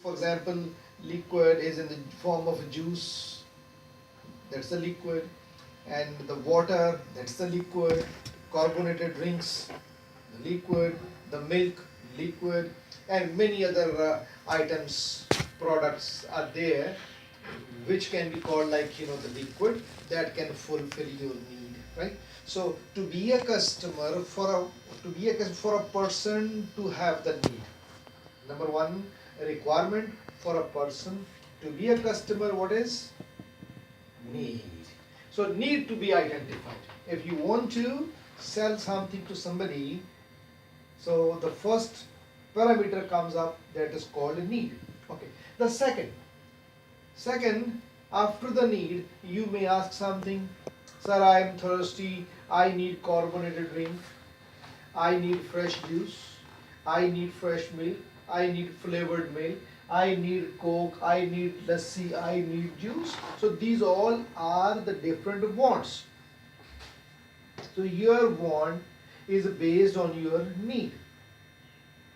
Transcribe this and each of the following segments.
For example, liquid is in the form of juice, that's the liquid, and the water, that's the liquid, carbonated drinks, the liquid, the milk, liquid, and many other items, products are there which can be called like the liquid that can fulfill your need, right? So to be a customer for a person to have the need, number one requirement for a person to be a customer, what is need? So need to be identified. If you want to sell something to somebody, so the first parameter comes up, that is called need. Okay. The second, after the need, you may ask something, sir, I am thirsty, I need carbonated drink, I need fresh juice, I need fresh milk, I need flavored milk, I need coke, I need lassi, I need juice. So these all are the different wants. So your want is based on your need.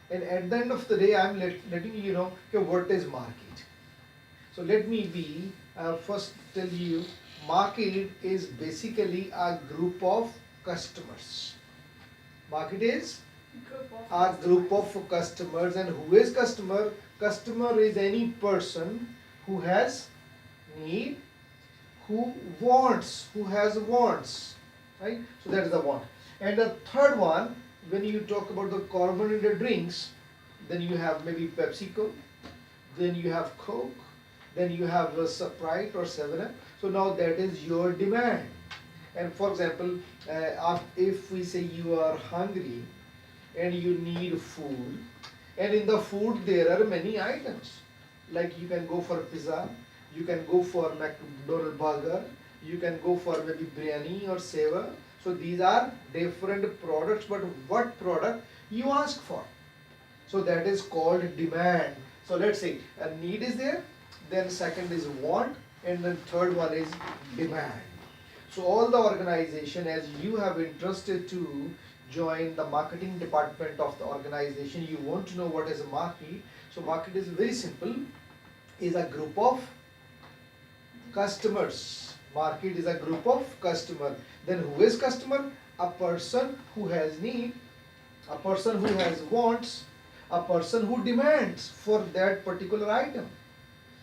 And at the end of the day, I am letting you know okay, what is market. So let me first tell you, market is basically a group of customers. Market is a group of customers, and who is customer? Customer is any person who has need, who has wants, right? So that is the want. And the third one, when you talk about the carbonated drinks, then you have maybe PepsiCo, then you have Coke, then you have a Sprite or 7-Up. So now that is your demand. And for example, if we say you are hungry and you need food, and in the food there are many items, like you can go for pizza, you can go for McDonald's burger, you can go for maybe biryani or seva. So these are different products, but what product you ask for? So that is called demand. So let's say a need is there, then second is want, and then third one is demand. So all the organization, as you have interested to join the marketing department of the organization, you want to know what is a market. So market is very simple, is a group of customers. Market is a group of customer. Then who is customer? A person who has need, a person who has wants, a person who demands for that particular item.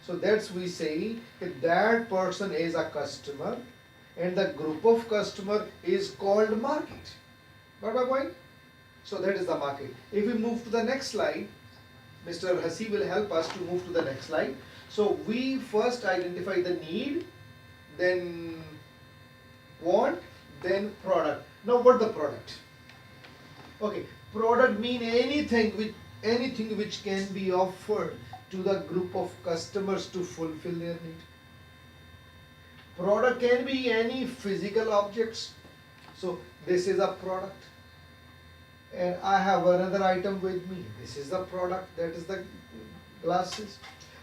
So that's we say that person is a customer, and the group of customer is called market. Got my point? So that is the market. If we move to the next slide, Mr. Hasi will help us to move to the next slide. So we first identify the need, then want, then product. Now what the product? Okay, product mean anything which can be offered to the group of customers to fulfill their need. Product can be any physical objects. So this is a product, and I have another item with me. This is the product, that is the glasses.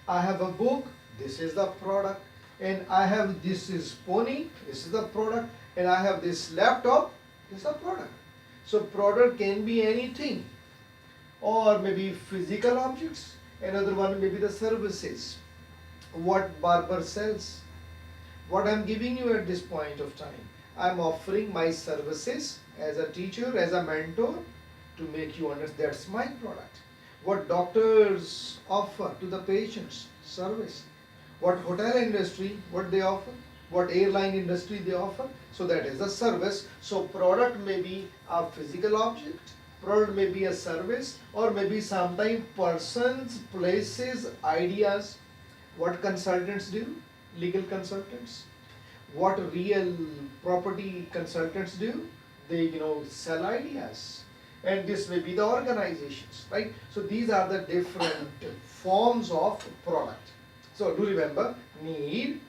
I have a book, this is the product, and I have this is pony, this is the product, and I have this laptop, this is the product. So product can be anything, or maybe physical objects. Another one may be the services. What barber sells. What I'm giving you at this point of time, I'm offering my services as a teacher, as a mentor, to make you understand that's my product. What doctors offer to the patients, service. What hotel industry, what they offer, what airline industry they offer, so that is a service. So product may be a physical object, product may be a service, or maybe sometimes persons, places, ideas. What consultants do? Legal consultants. What real property consultants do? They sell ideas. And this may be the organizations, right? So these are the different forms of product. So do remember, need,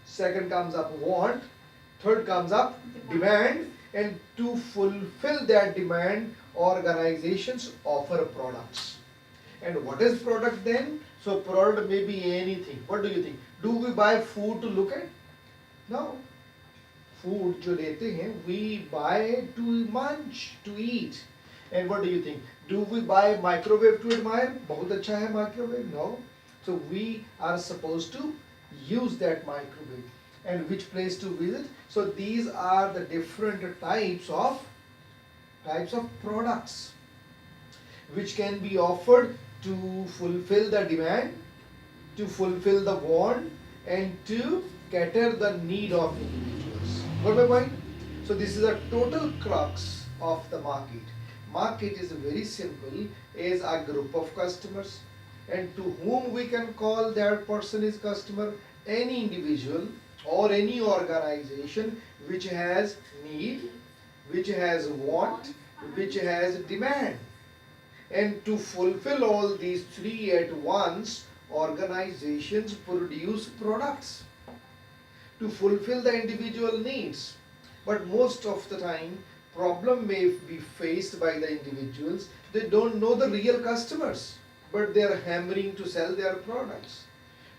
second comes up want, third comes up demand, and to fulfill that demand, organizations offer products. And what is product then? So product may be anything. What do you think? Do we buy food to look at? No. Food जो लेते हैं, we buy to munch, to eat. And what do you think? Do we buy microwave to admire? बहुत अच्छा है microwave? No. So we are supposed to use that microwave. And which place to visit? So these are the different types of products which can be offered to fulfill the demand, to fulfill the want, and to cater the need of individuals. Got my point? So this is a total crux of the market. Market is very simple, is a group of customers, and to whom we can call that person is customer, any individual or any organization which has need, which has want, which has demand. And to fulfill all these three at once, organizations produce products to fulfill the individual needs. But most of the time, problem may be faced by the individuals. They don't know the real customers, but they are hammering to sell their products.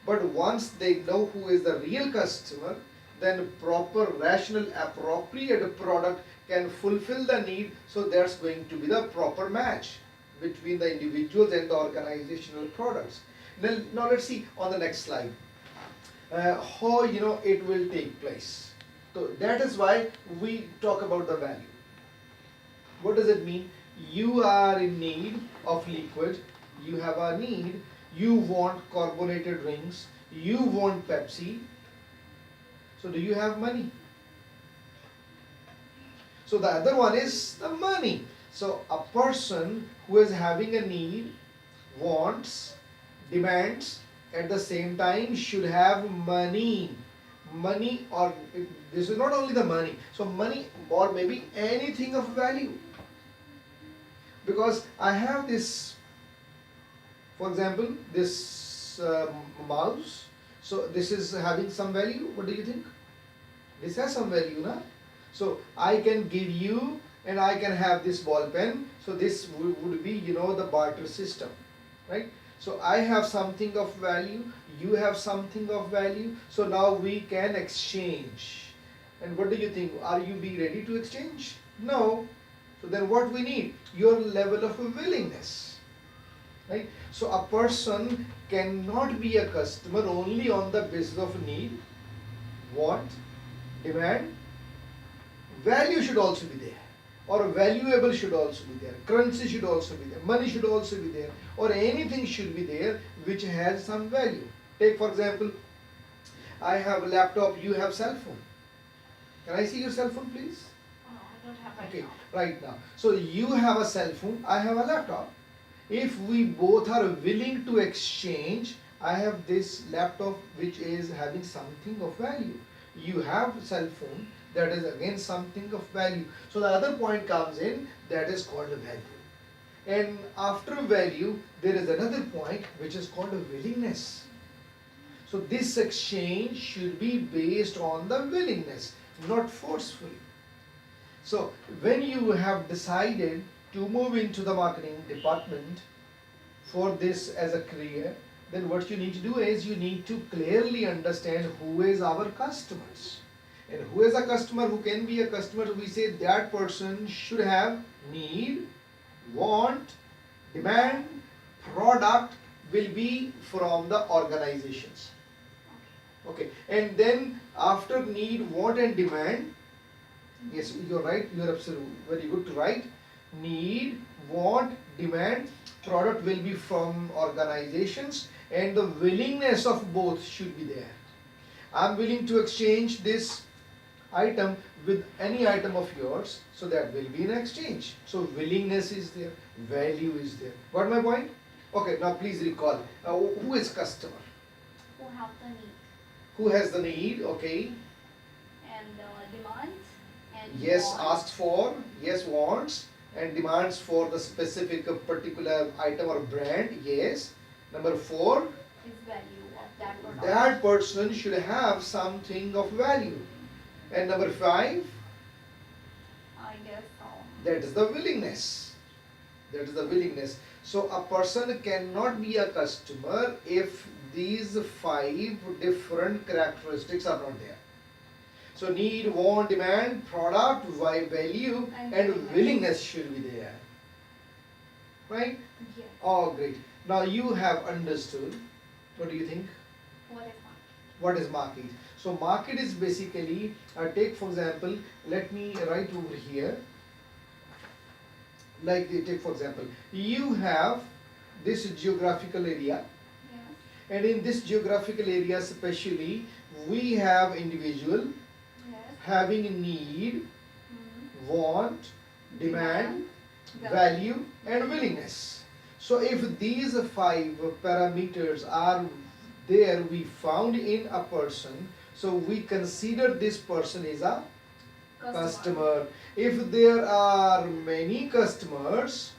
But once they know who is the real customer, then proper, rational, appropriate product can fulfill the need. So that's going to be the proper match between the individuals and the organizational products. Now let's see on the next slide how it will take place. So that is why we talk about the value. What does it mean? You are in need of liquid, you have a need, you want carbonated drinks, you want Pepsi. So do you have money? So the other one is the money. So a person who is having a need, wants, demands, at the same time should have money. Money, or this is not only the money, so money or maybe anything of value. Because I have this, for example, this mouse, so this is having some value. What do you think? This has some value, na? So I can give you and I can have this ball pen. So this would be, the barter system, right? So I have something of value, you have something of value. So now we can exchange. And what do you think? Are you be ready to exchange? No. So then what we need? Your level of willingness, right? So a person cannot be a customer only on the basis of need, want, demand. Value should also be there, or valuable should also be there, currency should also be there, money should also be there, or anything should be there which has some value. Take for example, I have a laptop, you have cell phone. Can I see your cell phone please? I don't have Okay, now. right now. So you have a cell phone, I have a laptop. If we both are willing to exchange, I have this laptop which is having something of value. You have cell phone, that is again something of value. So the other point comes in, that is called a value. And after value, there is another point which is called a willingness. So this exchange should be based on the willingness, not forcefully. So when you have decided to move into the marketing department for this as a career, then what you need to do is you need to clearly understand who is our customers. And who is a customer, who can be a customer, we say that person should have need, want, demand, product will be from the organizations. Okay, and then after need, want and demand, yes, you're right, you're absolutely very good to write. Need, want, demand, product will be from organizations, and the willingness of both should be there. I'm willing to exchange this item with any item of yours, so that will be an exchange. So willingness is there, value is there. Got my point? Okay, now please recall, who is customer? Who have the need Who has the need, okay? and demands and Yes, wants. asks for, yes, wants, and demands for the specific particular item or brand, yes. Number 4, Is value of that product. that person should have something of value. And number 5, I guess that is the willingness. That is the willingness. So a person cannot be a customer if these 5 different characteristics are not there. So need, want, demand, product, value, and willingness should be there. Right? Yes. Oh, great. Now you have understood What do you think? What is market? What is market? So market is basically, take for example, let me write over here, like take for example, you have this geographical area, Yes. and in this geographical area especially, we have individual Yes. having a need, Hmm. want, demand, Demand, value and willingness. So if these five parameters are there, we found in a person, so we consider this person is a customer. If there are many customers,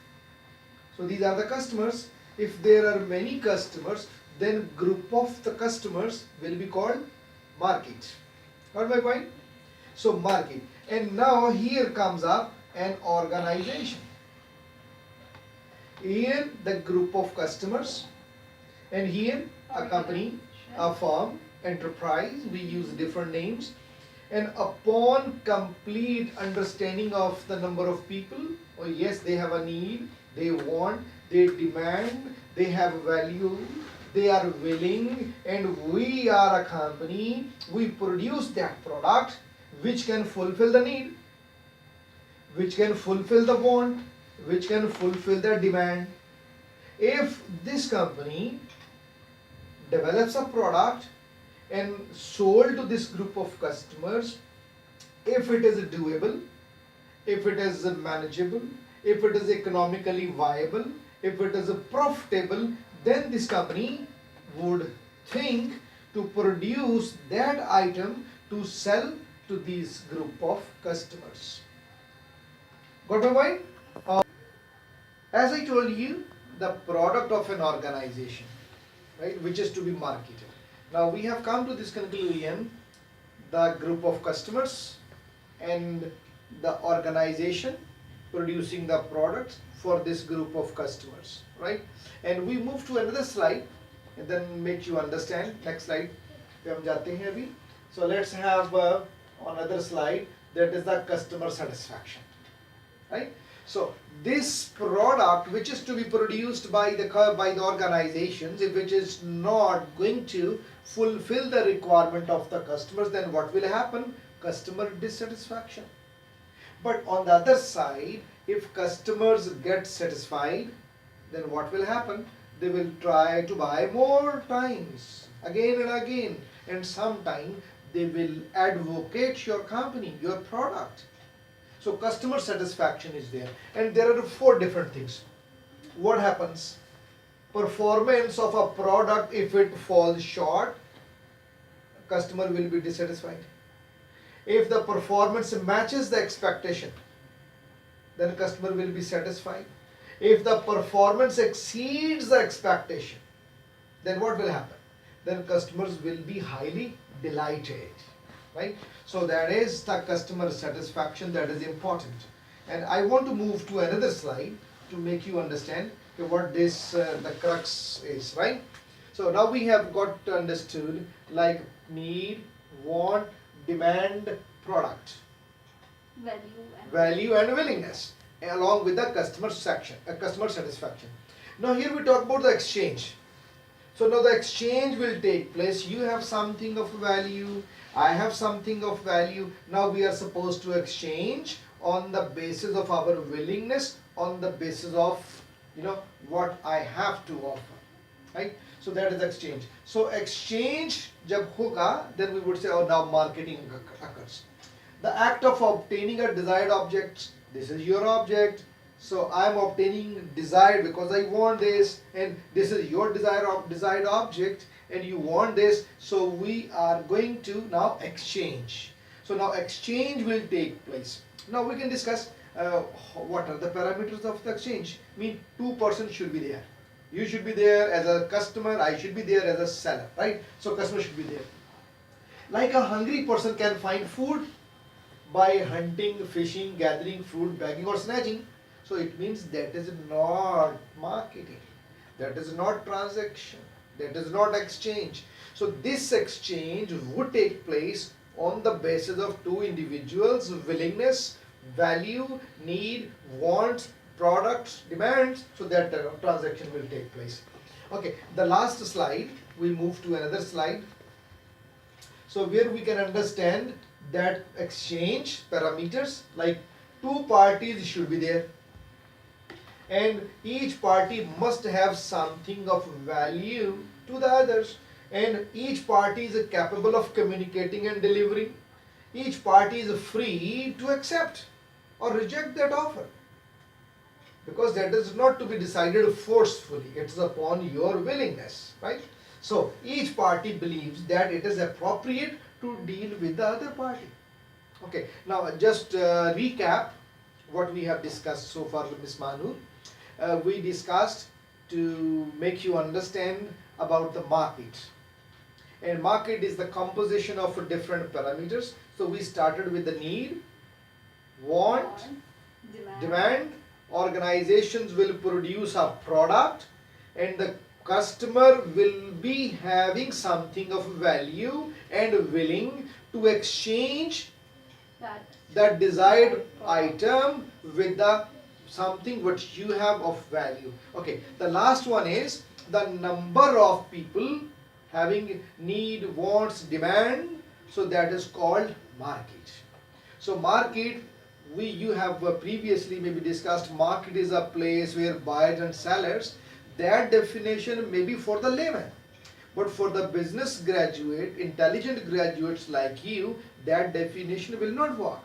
so these are the customers. If there are many customers, then group of the customers will be called market. Got my point? So market. And now here comes up an organization. Here the group of customers, and here a company, a firm, enterprise, we use different names. And upon complete understanding of the number of people, oh yes, they have a need, they want, they demand, they have value, they are willing, and we are a company, we produce that product which can fulfill the need, which can fulfill the want, which can fulfill the demand. If this company develops a product and sold to this group of customers, if it is doable, if it is manageable, if it is economically viable, if it is profitable, then this company would think to produce that item to sell to this group of customers. Got my point? As I told you, the product of an organization, right, which is to be marketed. Now we have come to this conclusion, the group of customers and the organization producing the product for this group of customers, right? And we move to another slide and then make you understand. Next slide पे हम जाते हैं अभी. So let's have another slide, that is the customer satisfaction, right? So this product which is to be produced by the organizations, if it is not going to fulfill the requirement of the customers, then what will happen? Customer dissatisfaction. But on the other side, if customers get satisfied, then what will happen? They will try to buy more times, again and again, and sometime they will advocate your company, your product. So customer satisfaction is there, and there are four different things. What happens? Performance of a product, if it falls short, customer will be dissatisfied. If the performance matches the expectation, then customer will be satisfied. If the performance exceeds the expectation, then what will happen? Then customers will be highly delighted, right? So that is the customer satisfaction, that is important. And I want to move to another slide to make you understand what this the crux is, right? So now we have got understood like need, want, demand, product, value and willingness, along with the customer satisfaction. Now here we talk about the exchange. So now the exchange will take place. You have something of value, I have something of value. Now we are supposed to exchange on the basis of our willingness, on the basis of what I have to offer, right? So that is exchange. So exchange jab hoga, then we would say, oh, now marketing occurs. The act of obtaining a desired object. This is your object. So I am obtaining desired because I want this, and this is your desired object, and you want this. So we are going to now exchange. So now exchange will take place. Now we can discuss what are the parameters of the exchange. I mean, two persons should be there. You should be there as a customer, I should be there as a seller, right? So customer should be there. Like a hungry person can find food by hunting, fishing, gathering fruit, begging or snatching. So it means that is not marketing, that is not transaction, that is not exchange. So this exchange would take place on the basis of two individuals' willingness, value, need, wants, products, demands, so that transaction will take place. Okay, the last slide, we move to another slide. So where we can understand that exchange parameters, like two parties should be there, and each party must have something of value to the others, and each party is capable of communicating and delivering. Each party is free to accept or reject that offer, because that is not to be decided forcefully, it's upon your willingness, right? So each party believes that it is appropriate to deal with the other party. Okay, now just recap what we have discussed so far with Ms. Manu. We discussed to make you understand about the market, and market is the composition of different parameters. So we started with the need, want, demand. Organizations will produce a product, and the customer will be having something of value and willing to exchange that desired item with the something what you have of value. Okay, the last one is the number of people having need, wants, demand. So that is called market. So market, you have previously maybe discussed, market is a place where buyers and sellers, that definition may be for the layman, but for the business graduate, intelligent graduates like you, that definition will not work.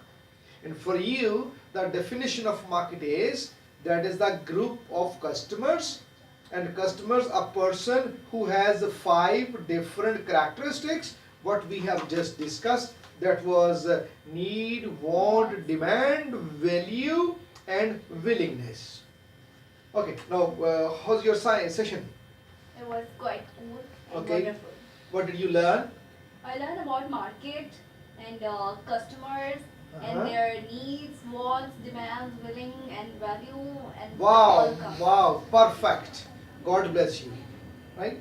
And for you, the definition of market is, that is the group of customers, and customers, a person who has 5 different characteristics what we have just discussed. That was need, want, demand, value, and willingness. Okay, now how's your science session? It was quite cool and Okay. wonderful. What did you learn? I learned about market and customers and Uh-huh. their needs, wants, demands, willing, and value, and Wow, all comes. wow, perfect. God bless you. Right?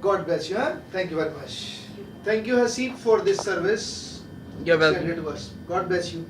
God bless you. Huh? Thank you very much. Thank you, Hasib, for this service. You're welcome. Extended to us. God bless you.